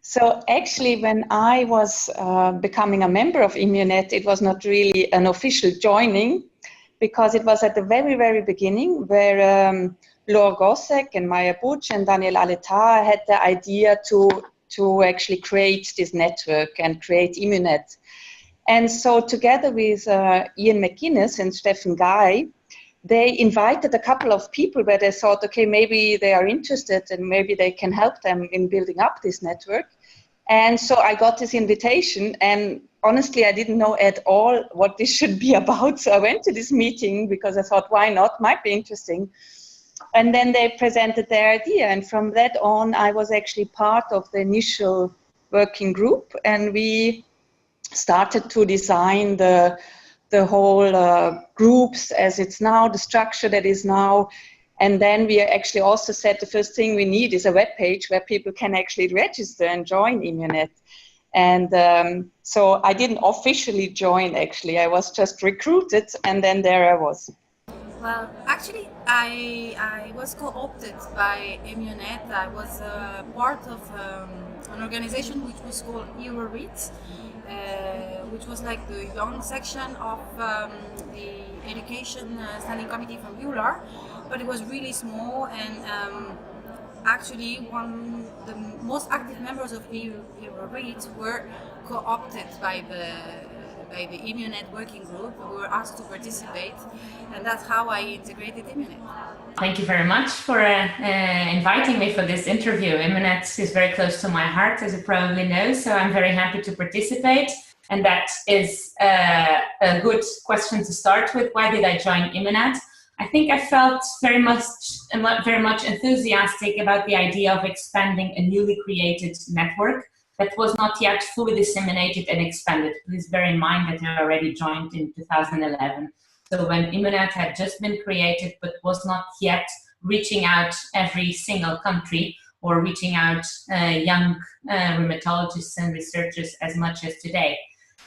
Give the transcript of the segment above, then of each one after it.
So actually, when I was becoming a member of EMEUNET, it was not really an official joining, because it was at the very, very beginning where Laura Gossek and Maya Butch and Daniel Aleta had the idea to actually create this network and create EMEUNET. And so together with Ian McGuinness and Stephen Guy, they invited a couple of people where they thought, okay, maybe they are interested and maybe they can help them in building up this network. And so I got this invitation, and honestly, I didn't know at all what this should be about. So I went to this meeting because I thought, why not? Might be interesting. And then they presented their idea. And from that on, I was actually part of the initial working group. And we started to design the whole groups as it's now, the structure that is now. And then we actually also said the first thing we need is a web page where people can actually register and join EMEUNET. And so I didn't officially join, actually. I was just recruited, and then there I was. Well, actually, I was co-opted by EMEUNET. I was part of an organization which was called EuroReads, which was like the young section of the Education Standing Committee from ULAR, but it was really small, and actually the most active members of EuroReads were co-opted by the EMEUNET working group. We were asked to participate, and that's how I integrated EMEUNET. Thank you very much for inviting me for this interview. EMEUNET is very close to my heart, as you probably know, so I'm very happy to participate. And that is a good question to start with. Why did I join EMEUNET? I think I felt very much enthusiastic about the idea of expanding a newly created network that was not yet fully disseminated and expanded. Please bear in mind that I already joined in 2011. So when EMEUNET had just been created, but was not yet reaching out every single country or reaching out young rheumatologists and researchers as much as today.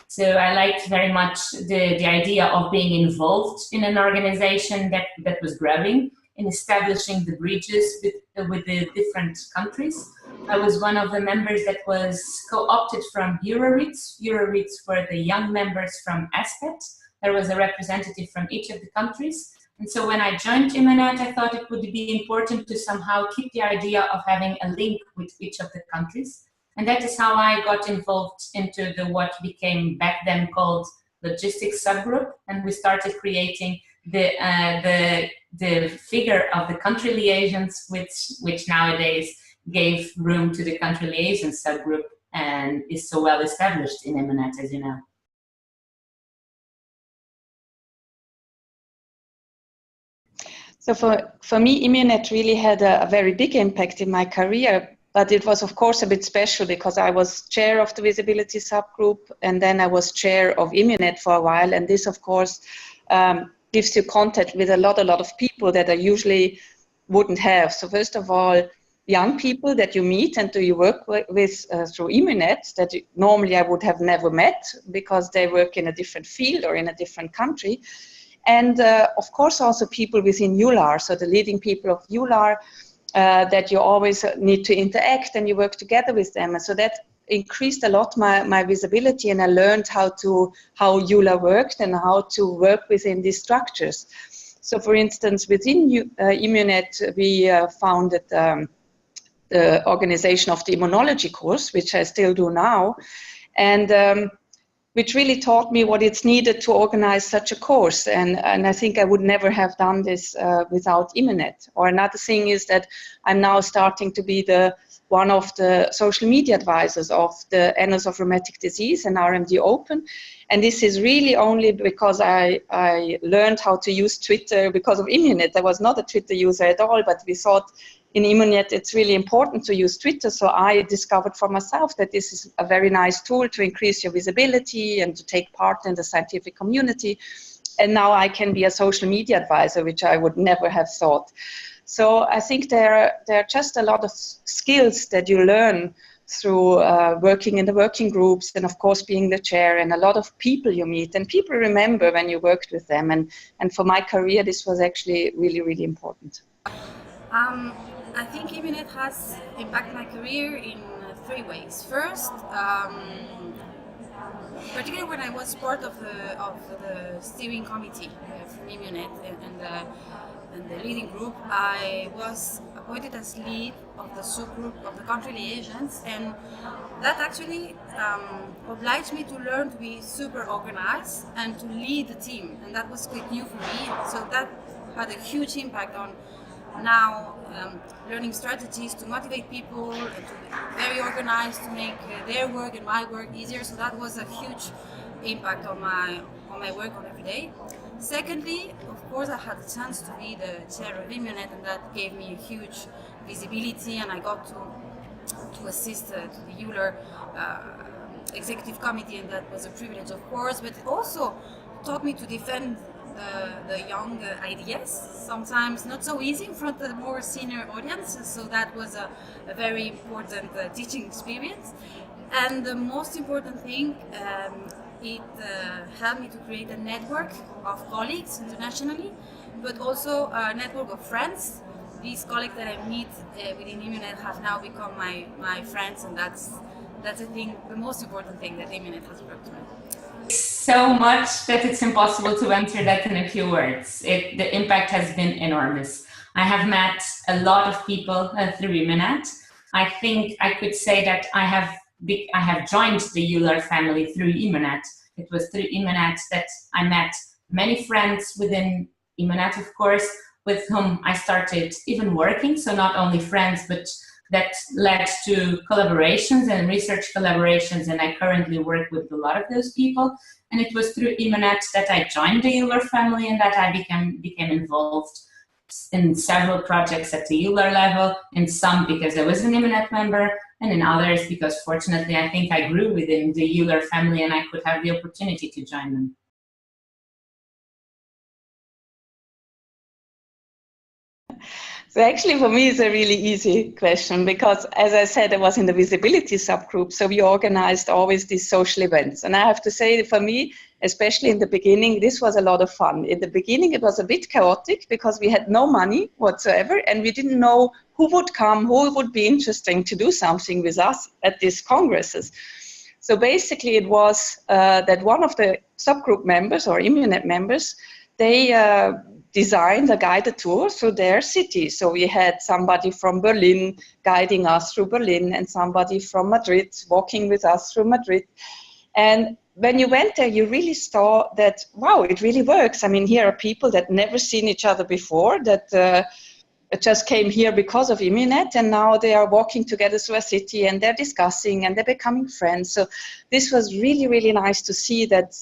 So I liked very much the idea of being involved in an organization that was growing, in establishing the bridges with the different countries. I was one of the members that was co-opted from EuroReads. EuroReads were the young members from ASPET. There was a representative from each of the countries. And so when I joined EMEUNET, I thought it would be important to somehow keep the idea of having a link with each of the countries. And that is how I got involved into what became back then called logistics subgroup. And we started creating the figure of the country liaisons, which nowadays gave room to the country liaison subgroup and is so well established in EMEUNET, as you know. So for me, EMEUNET really had a very big impact in my career, but it was of course a bit special because I was chair of the visibility subgroup, and then I was chair of EMEUNET for a while, and this of course gives you contact with a lot of people that I usually wouldn't have. So first of all, young people that you meet and do you work with through EMEUNET that normally I would have never met because they work in a different field or in a different country. And of course also people within ULAR, so the leading people of ULAR that you always need to interact and you work together with them. And so that increased a lot my visibility, and I learned how ULAR worked and how to work within these structures. So for instance, within EMEUNET, we founded the organization of the immunology course, which I still do now, and which really taught me what it's needed to organize such a course. And I think I would never have done this without EMEUNET. Or another thing is that I'm now starting to be one of the social media advisors of the Annals of Rheumatic Disease and RMD Open. And this is really only because I learned how to use Twitter because of EMEUNET. I was not a Twitter user at all, but we thought in EMEUNET it's really important to use Twitter. So I discovered for myself that this is a very nice tool to increase your visibility and to take part in the scientific community. And now I can be a social media advisor, which I would never have thought. So I think there are just a lot of skills that you learn through working in the working groups, and of course being the chair, and a lot of people you meet, and people remember when you worked with them. And for my career, this was actually really, really important. I think EMEUNET has impacted my career in three ways. First, particularly when I was part of the steering committee from EMEUNET and the leading group, I was appointed as lead of the subgroup of the country liaisons, and that actually obliged me to learn to be super organized and to lead the team, and that was quite new for me. So that had a huge impact on now learning strategies to motivate people and to be very organized to make their work and my work easier. So that was a huge impact on my work on every day. Secondly, of course, I had the chance to be the chair of EMEUNET, and that gave me a huge visibility, and I got to assist to the Euler executive committee, and that was a privilege, of course, but it also taught me to defend the young ideas, sometimes not so easy in front of the more senior audience, so that was a very important teaching experience. And the most important thing, it helped me to create a network of colleagues internationally, but also a network of friends. These colleagues that I meet within EMEUNET have now become my friends, and that's I think the most important thing that EMEUNET has brought to me. So much that it's impossible to answer that in a few words. The impact has been enormous. I have met a lot of people through EMEUNET. I think I could say that I have joined the Euler family through EMEUNET. It was through EMEUNET that I met many friends within EMEUNET, of course, with whom I started even working. So not only friends, but that led to collaborations and research collaborations, and I currently work with a lot of those people. And it was through EMEUNET that I joined the Euler family, and that I became involved in several projects at the Euler level, in some because I was an EMEUNET member, and in others because fortunately I think I grew within the Euler family and I could have the opportunity to join them. So actually for me it's a really easy question, because as I said, I was in the visibility subgroup, so we organized always these social events. And I have to say, for me, especially in the beginning, this was a lot of fun. In the beginning it was a bit chaotic because we had no money whatsoever and we didn't know who would come, who would be interesting to do something with us at these congresses. So basically it was that one of the subgroup members or EMEUNET members, they designed a guided tour through their city. So we had somebody from Berlin guiding us through Berlin and somebody from Madrid walking with us through Madrid. And when you went there, you really saw that, wow, it really works. I mean, here are people that never seen each other before, that just came here because of EMEUNET, and now they are walking together through a city and they're discussing and they're becoming friends. So this was really, really nice to see that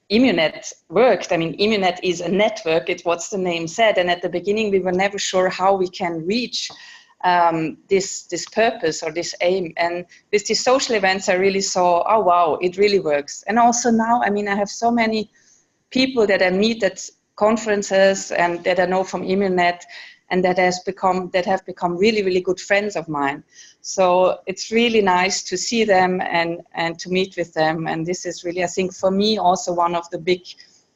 EMEUNET worked. I mean, EMEUNET is a network, it's what the name said, and at the beginning we were never sure how we can reach this purpose or this aim. And with these social events I really saw, oh wow, it really works. And also now, I mean, I have so many people that I meet at conferences and that I know from EMEUNET, and that have become really, really good friends of mine. So it's really nice to see them and to meet with them. And this is really, I think, for me, also one of the big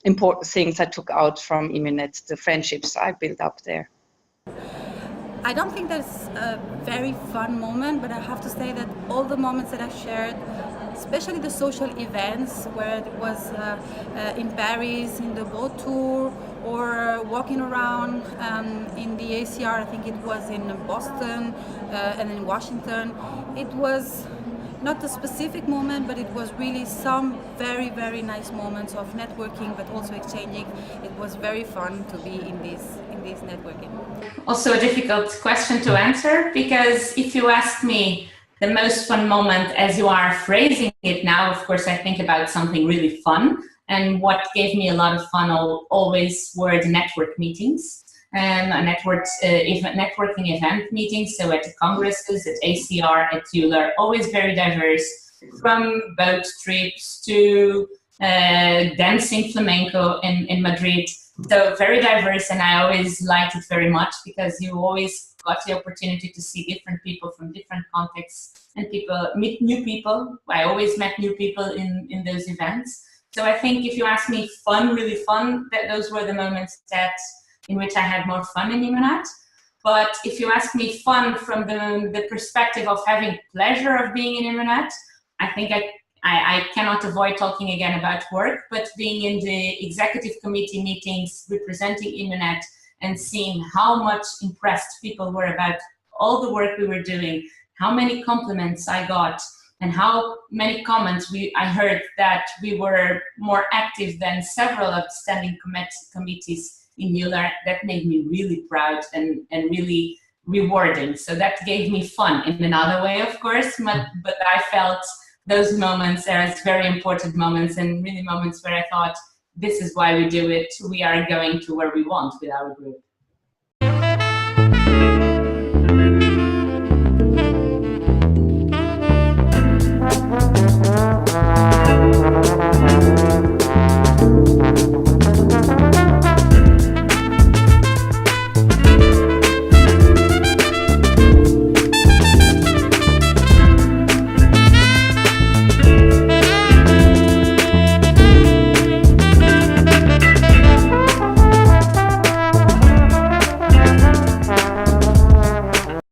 important things I took out from EMEUNET, the friendships I built up there. I don't think there's a very fun moment, but I have to say that all the moments that I shared, especially the social events, where it was in Paris, in the boat tour, or walking around in the ACR, I think it was in Boston and in Washington. It was not a specific moment, but it was really some very, very nice moments of networking, but also exchanging. It was very fun to be in this networking. Also a difficult question to answer, because if you ask me the most fun moment as you are phrasing it now, of course I think about something really fun. And what gave me a lot of fun always were the network meetings, networking event meetings. So at the congresses, at ACR, at Euler, always very diverse, from boat trips to dancing flamenco in Madrid. So very diverse, and I always liked it very much because you always got the opportunity to see different people from different contexts and meet new people. I always met new people in those events. So I think if you ask me fun, really fun, those were the moments in which I had more fun in EMEUNET. But if you ask me fun from the perspective of having pleasure of being in EMEUNET, I think I cannot avoid talking again about work, but being in the executive committee meetings representing EMEUNET and seeing how much impressed people were about all the work we were doing, how many compliments I got, and how many comments I heard that we were more active than several of the standing committees in Mueller, that made me really proud and really rewarding. So that gave me fun in another way, of course, but I felt those moments as very important moments, and really moments where I thought, this is why we do it. We are going to where we want with our group.